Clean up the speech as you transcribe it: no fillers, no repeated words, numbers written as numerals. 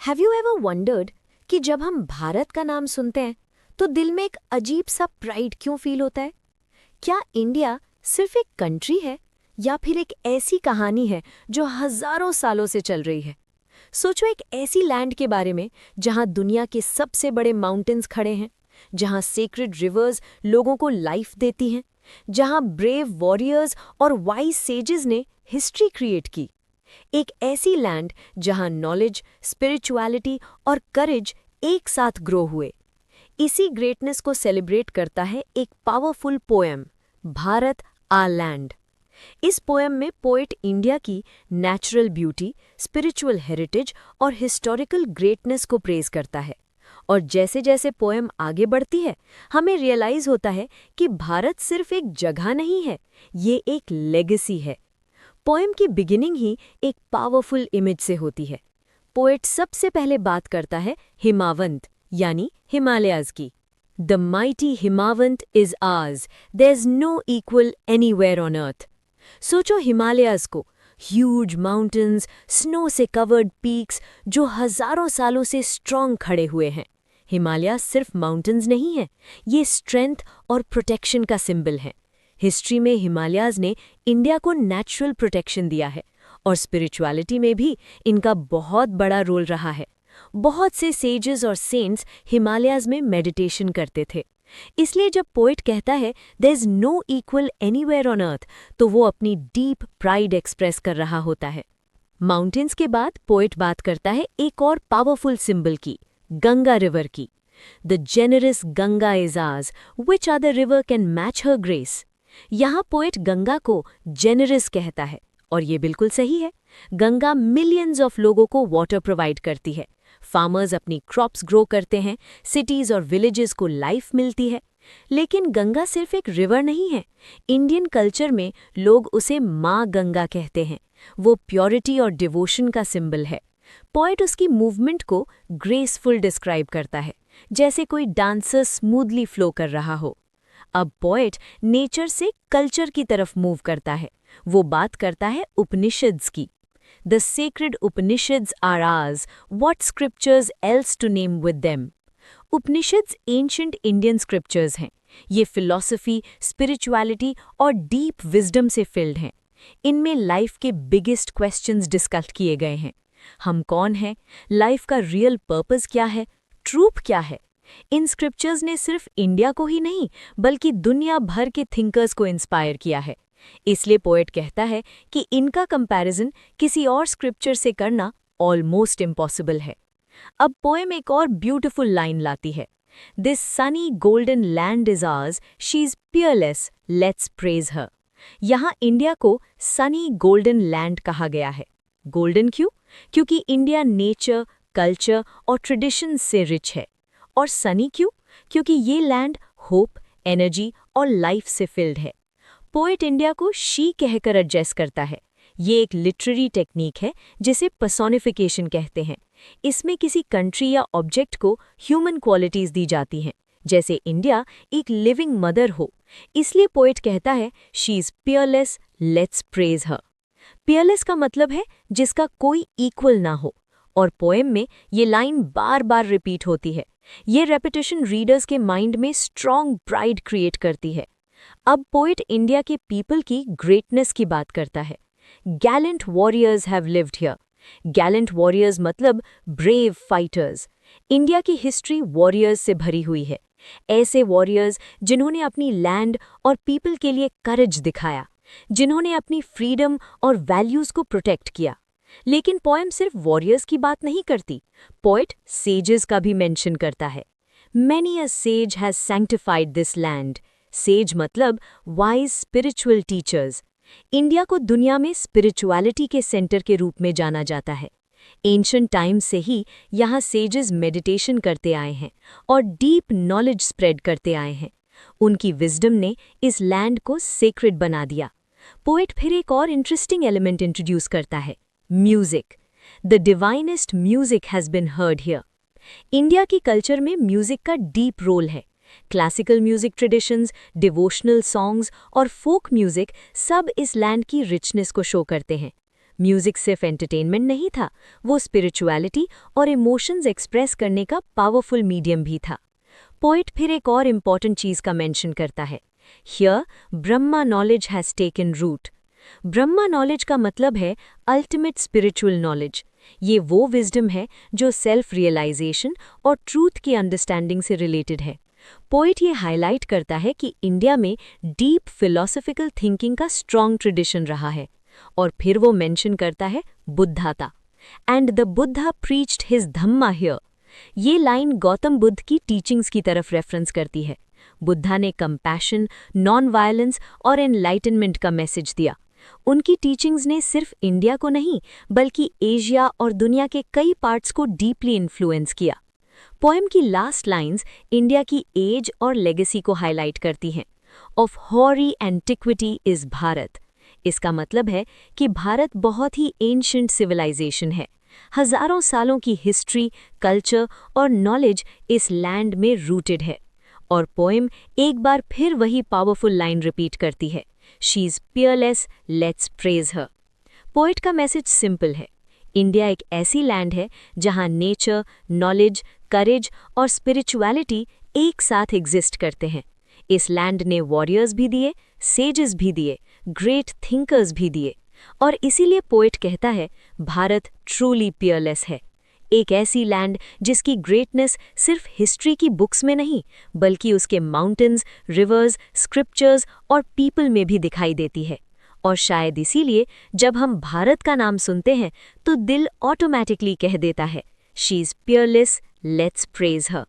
Have you ever wondered कि जब हम भारत का नाम सुनते हैं तो दिल में एक अजीब सा प्राइड क्यों फील होता है? क्या इंडिया सिर्फ एक कंट्री है या फिर एक ऐसी कहानी है जो हजारों सालों से चल रही है? सोचो एक ऐसी लैंड के बारे में जहां दुनिया के सबसे बड़े माउंटेन्स खड़े हैं, जहां सेक्रेड रिवर्स लोगों को लाइफ देती हैं, जहां ब्रेव वॉरियर्स और वाइज सेजेस ने हिस्ट्री क्रिएट की। एक ऐसी लैंड जहां नॉलेज, स्पिरिचुअलिटी और करेज एक साथ ग्रो हुए। इसी ग्रेटनेस को सेलिब्रेट करता है एक पावरफुल पोएम, भारत आ लैंड। इस पोएम में पोएट इंडिया की नेचुरल ब्यूटी, स्पिरिचुअल हेरिटेज और हिस्टोरिकल ग्रेटनेस को प्रेज करता है। और जैसे जैसे पोएम आगे बढ़ती है, हमें रियलाइज होता है कि भारत सिर्फ एक जगह नहीं है, ये एक लेगेसी है। पोएम की बिगिनिंग ही एक पावरफुल इमेज से होती है। पोएट सबसे पहले बात करता है हिमावंत यानी हिमालयाज की। The mighty Himavant is ours, there is no equal anywhere on earth. सोचो हिमालयाज को, ह्यूज माउंटेन्स, स्नो से कवर्ड पीक्स जो हजारों सालों से स्ट्रॉन्ग खड़े हुए हैं। हिमालय सिर्फ माउंटेन्स नहीं है, ये स्ट्रेंथ और प्रोटेक्शन का सिंबल है। हिस्ट्री में हिमालयाज ने इंडिया को नेचुरल प्रोटेक्शन दिया है और स्पिरिचुअलिटी में भी इनका बहुत बड़ा रोल रहा है। बहुत से सेजेस और सेंट्स हिमालयाज में मेडिटेशन करते थे। इसलिए जब पोएट कहता है there is no equal anywhere on earth, तो वो अपनी डीप प्राइड एक्सप्रेस कर रहा होता है। माउंटेन्स के बाद पोएट बात करता है एक और पावरफुल सिंबल की, गंगा रिवर की। The generous Ganga is hours, which other river can match her grace. यहाँ पोएट गंगा को जेनरस कहता है और ये बिल्कुल सही है। गंगा मिलियंस ऑफ लोगों को वाटर प्रोवाइड करती है। फार्मर्स अपनी क्रॉप्स ग्रो करते हैं, सिटीज और विलेजेस को लाइफ मिलती है। लेकिन गंगा सिर्फ एक रिवर नहीं है। इंडियन कल्चर में लोग उसे माँ गंगा कहते हैं। वो प्योरिटी और डिवोशन का सिंबल है। पोएट उसकी मूवमेंट को ग्रेसफुल डिस्क्राइब करता है, जैसे कोई डांसर स्मूथली फ्लो कर रहा हो। अब पोएट नेचर से कल्चर की तरफ मूव करता है। वो बात करता है उपनिषद्स की। The sacred Upanishads are ours, what scriptures else to name with them. Upanishads ancient Indian scriptures हैं। ये फिलॉसफी, स्पिरिचुअलिटी और डीप विजडम से फिल्ड हैं। इनमें लाइफ के बिगेस्ट क्वेश्चंस डिस्कस किए गए हैं। हम कौन हैं? लाइफ का रियल पर्पस क्या है? ट्रूथ क्या है? इन स्क्रिप्चर्स ने सिर्फ इंडिया को ही नहीं बल्कि दुनिया भर के थिंकर्स को इंस्पायर किया है। इसलिए पोएट कहता है कि इनका कंपैरिजन किसी और स्क्रिप्चर से करना ऑलमोस्ट इम्पॉसिबल है। अब पोएम एक और ब्यूटीफुल लाइन लाती है। This sunny golden land is ours, she is peerless, let's praise her. यहाँ इंडिया को सनी गोल्डन लैंड कहा गया है। गोल्डन क्यों? क्योंकि इंडिया नेचर, कल्चर और ट्रेडिशन से रिच है। और सनी क्यों? क्योंकि ये लैंड होप, एनर्जी और लाइफ से फिल्ड है। पोएट इंडिया को शी कहकर एड्रेस करता है। ये एक लिटरेरी टेक्निक है जिसे पर्सोनिफिकेशन कहते हैं। इसमें किसी कंट्री या ऑब्जेक्ट को ह्यूमन क्वालिटीज दी जाती हैं, जैसे इंडिया एक लिविंग मदर हो। इसलिए पोएट कहता है she is peerless, let's praise her. Peerless का मतलब है जिसका कोई इक्वल ना हो। और पोएम में ये लाइन बार बार रिपीट होती है। ये रेपिटेशन रीडर्स के माइंड में स्ट्रॉन्ग प्राइड क्रिएट करती है। अब पोएट इंडिया के पीपल की ग्रेटनेस की बात करता है। Gallant warriors have lived here. Gallant warriors मतलब ब्रेव फाइटर्स। इंडिया की हिस्ट्री वॉरियर्स से भरी हुई है। ऐसे वॉरियर्स जिन्होंने अपनी लैंड और पीपल के लिए करेज दिखाया, जिन्होंने अपनी फ्रीडम और वैल्यूज को प्रोटेक्ट किया। लेकिन पोएम सिर्फ वॉरियर्स की बात नहीं करती। पोएट सेजेस का भी मेंशन करता है। Many a says has sanctified this land. Says मतलब वाइज स्पिरिचुअल टीचर्स। इंडिया को दुनिया में स्पिरिचुअलिटी के सेंटर के रूप में जाना जाता है। एंशिएंट टाइम से ही यहाँ सेजेस मेडिटेशन करते आए हैं और डीप नॉलेज स्प्रेड करते आए हैं। उनकी विजडम ने इस लैंड को सेक्रेड बना दिया। पोएट फिर एक और इंटरेस्टिंग एलिमेंट इंट्रोड्यूस करता है, music. The divinest music has been heard here. India की कल्चर में म्यूजिक का डीप रोल है। Classical music traditions, devotional songs और फोक म्यूजिक सब इस लैंड की रिचनेस को शो करते हैं। म्यूजिक सिर्फ एंटरटेनमेंट नहीं था, वो स्पिरिचुअलिटी और इमोशंस एक्सप्रेस करने का पावरफुल मीडियम भी था। पोएट फिर एक और इम्पॉर्टेंट चीज का मेंशन करता है, here Brahma knowledge has taken root. Brahma knowledge का मतलब है अल्टीमेट स्पिरिचुअल नॉलेज। ये वो विजडम है जो सेल्फ रियलाइजेशन और ट्रूथ की अंडरस्टैंडिंग से रिलेटेड है। पोएट ये हाईलाइट करता है कि इंडिया में डीप फिलॉसफिकल थिंकिंग का स्ट्रॉन्ग ट्रेडिशन रहा है। और फिर वो मेंशन करता है बुद्धाता, and the Buddha preached his Dhamma here. ये लाइन गौतम बुद्ध की टीचिंग्स की तरफ रेफरेंस करती है। बुद्धा ने कंपैशन, नॉन वायलेंस और एनलाइटनमेंट का मैसेज दिया। उनकी टीचिंग्स ने सिर्फ इंडिया को नहीं बल्कि एशिया और दुनिया के कई पार्ट्स को डीपली इन्फ्लुएंस किया। पोएम की लास्ट लाइंस इंडिया की एज और लेगेसी को हाईलाइट करती हैं। Of hoary antiquity is Bharat. इसका मतलब है कि भारत बहुत ही एंशिएंट सिविलाइजेशन है। हजारों सालों की हिस्ट्री, कल्चर और नॉलेज इस लैंड में रूटेड है। और पोएम एक बार फिर वही पावरफुल लाइन रिपीट करती है, she is peerless, let's praise her. Poet का मैसेज सिंपल है, इंडिया एक ऐसी लैंड है जहां नेचर, नॉलेज, करेज और स्पिरिचुअलिटी एक साथ एग्जिस्ट करते हैं। इस लैंड ने वॉरियर्स भी दिए, सेजेस भी दिए, ग्रेट थिंकर्स भी दिए, और इसीलिए पोएट कहता है भारत ट्रूली पियरलेस है। एक ऐसी लैंड जिसकी ग्रेटनेस सिर्फ हिस्ट्री की बुक्स में नहीं बल्कि उसके माउंटेन्स, रिवर्स, स्क्रिप्चर्स और पीपल में भी दिखाई देती है। और शायद इसीलिए जब हम भारत का नाम सुनते हैं तो दिल ऑटोमैटिकली कह देता है, she is peerless, let's praise her.